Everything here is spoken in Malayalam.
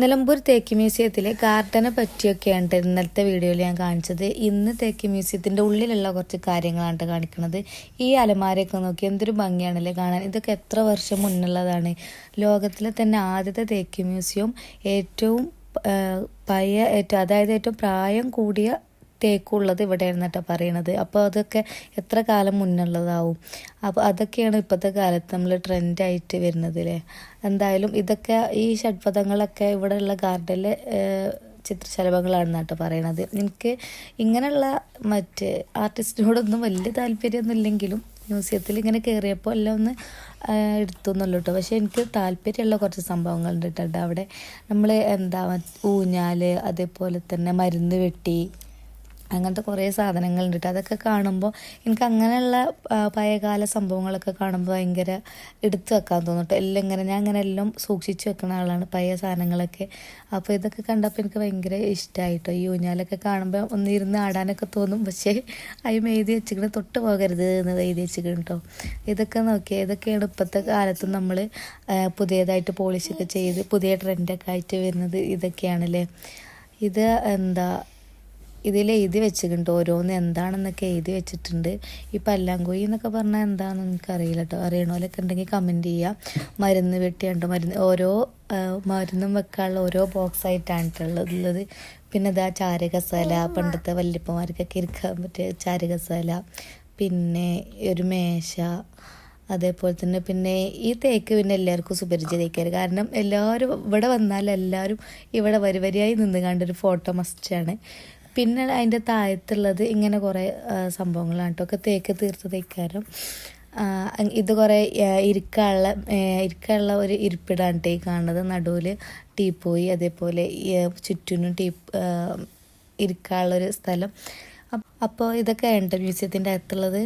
നിലമ്പൂർ തേക്ക് മ്യൂസിയത്തിലെ ഗാർഡനെ പറ്റിയൊക്കെയാണ് ഇന്നലത്തെ വീഡിയോയിൽ ഞാൻ കാണിച്ചത്. ഇന്ന് തേക്ക് മ്യൂസിയത്തിൻ്റെ ഉള്ളിലുള്ള കുറച്ച് കാര്യങ്ങളാണ് കാണിക്കുന്നത്. ഈ അലമാരയൊക്കെ നോക്കി എന്തൊരു ഭംഗിയാണല്ലേ കാണാൻ. ഇതൊക്കെ എത്ര വർഷം മുന്നുള്ളതാണ്. ലോകത്തിലെ തന്നെ ആദ്യത്തെ തേക്ക് മ്യൂസിയം, ഏറ്റവും ഏറ്റവും പ്രായം കൂടിയ തേക്കുള്ളത് ഇവിടെയാണ് കേട്ടോ പറയണത്. അപ്പോൾ അതൊക്കെ എത്ര കാലം മുന്നുള്ളതാവും. അപ്പോൾ അതൊക്കെയാണ് ഇപ്പോഴത്തെ കാലത്ത് നമ്മൾ ട്രെൻഡായിട്ട് വരുന്നത് അല്ലേ. എന്തായാലും ഇതൊക്കെ ഈ ഷഡ്പഥങ്ങളൊക്കെ ഇവിടെയുള്ള ഗാർഡനിലെ ചിത്രശലഭങ്ങളാണെന്ന് കേട്ടോ പറയണത്. എനിക്ക് ഇങ്ങനെയുള്ള ആർട്ടിസ്റ്റിനോടൊന്നും വലിയ താല്പര്യമൊന്നും ഇല്ലെങ്കിലും മ്യൂസിയത്തിൽ ഇങ്ങനെ കയറിയപ്പോൾ എല്ലാം ഒന്ന് എടുത്തു എന്നുള്ളൂ കേട്ടോ. പക്ഷേ എനിക്ക് താല്പര്യമുള്ള കുറച്ച് സംഭവങ്ങളുണ്ട് കേട്ടോ അവിടെ. നമ്മൾ ഊഞ്ഞാൽ, അതേപോലെ തന്നെ മരുന്ന് വെട്ടി, അങ്ങനത്തെ കുറേ സാധനങ്ങളുണ്ട് കേട്ടോ. അതൊക്കെ കാണുമ്പോൾ എനിക്ക് അങ്ങനെയുള്ള പഴയകാല സംഭവങ്ങളൊക്കെ കാണുമ്പോൾ ഭയങ്കര എടുത്തു വെക്കാൻ തോന്നും കേട്ടോ. എല്ലാം ഞാൻ അങ്ങനെ എല്ലാം സൂക്ഷിച്ച് വെക്കുന്ന ആളാണ്, പഴയ സാധനങ്ങളൊക്കെ. അപ്പോൾ ഇതൊക്കെ കണ്ടപ്പോൾ എനിക്ക് ഭയങ്കര ഇഷ്ടമായിട്ടോ. ഈ ഊഞ്ഞാലൊക്കെ കാണുമ്പോൾ ഒന്നിരുന്ന് ആടാനൊക്കെ തോന്നും. പക്ഷേ അതിന് എഴുതി വെച്ചിട്ട് തൊട്ട് പോകരുത് എന്ന് എഴുതി വെച്ചിരിക്കണം കേട്ടോ. ഇതൊക്കെ നോക്കിയാൽ ഇതൊക്കെയാണ് ഇപ്പോഴത്തെ കാലത്ത് നമ്മൾ പുതിയതായിട്ട് പോളിഷൊക്കെ ചെയ്ത് പുതിയ ട്രെൻഡൊക്കെ ആയിട്ട് വരുന്നത്. ഇതൊക്കെയാണല്ലേ. ഇത് ഇതിൽ എഴുതി വെച്ചിട്ടുണ്ട് ഓരോന്ന് എന്താണെന്നൊക്കെ എഴുതി വെച്ചിട്ടുണ്ട്. ഈ പല്ലാങ്കുഴി എന്നൊക്കെ പറഞ്ഞാൽ എന്താണെന്ന് എനിക്കറിയില്ല കേട്ടോ. അറിയണോലൊക്കെ ഉണ്ടെങ്കിൽ കമൻറ്റ് ചെയ്യുക. മരുന്ന് വെട്ടിയുണ്ട്, ഓരോ മരുന്നും വെക്കാനുള്ള ഓരോ ബോക്സ് ആയിട്ടാണ് ഉള്ളത്. പിന്നെ ഇതാ ചാരകസാല, പണ്ടത്തെ വല്യപ്പന്മാർക്കൊക്കെ ഇരിക്കാൻ പറ്റിയ ചാരകസാല, പിന്നെ ഒരു മേശ, അതേപോലെ തന്നെ പിന്നെ ഈ തേക്ക് പിന്നെ എല്ലാവർക്കും സുപരിചിതയ്ക്കാറ്. കാരണം എല്ലാവരും ഇവിടെ വന്നാൽ എല്ലാവരും ഇവിടെ വരിവരിയായി നിന്ന് കണ്ടൊരു ഫോട്ടോ മസ്റ്റാണ്. പിന്നെ അതിൻ്റെ താഴത്തുള്ളത് ഇങ്ങനെ കുറേ സംഭവങ്ങളാണ് കേട്ടോ. ഒക്കെ തേക്ക് തീർത്ത തേക്കാരം. ഇത് കുറേ ഇരിക്കാനുള്ള ഒരു ഇരിപ്പിടാണ് കേട്ടോ ഈ കാണുന്നത്. നടുവിൽ ടീപ്പോയി, അതേപോലെ ചുറ്റിനും ഇരിക്കാനുള്ളൊരു സ്ഥലം. അപ്പോൾ ഇതൊക്കെ ഉണ്ട് മ്യൂസിയത്തിൻ്റെ അകത്തുള്ളത്.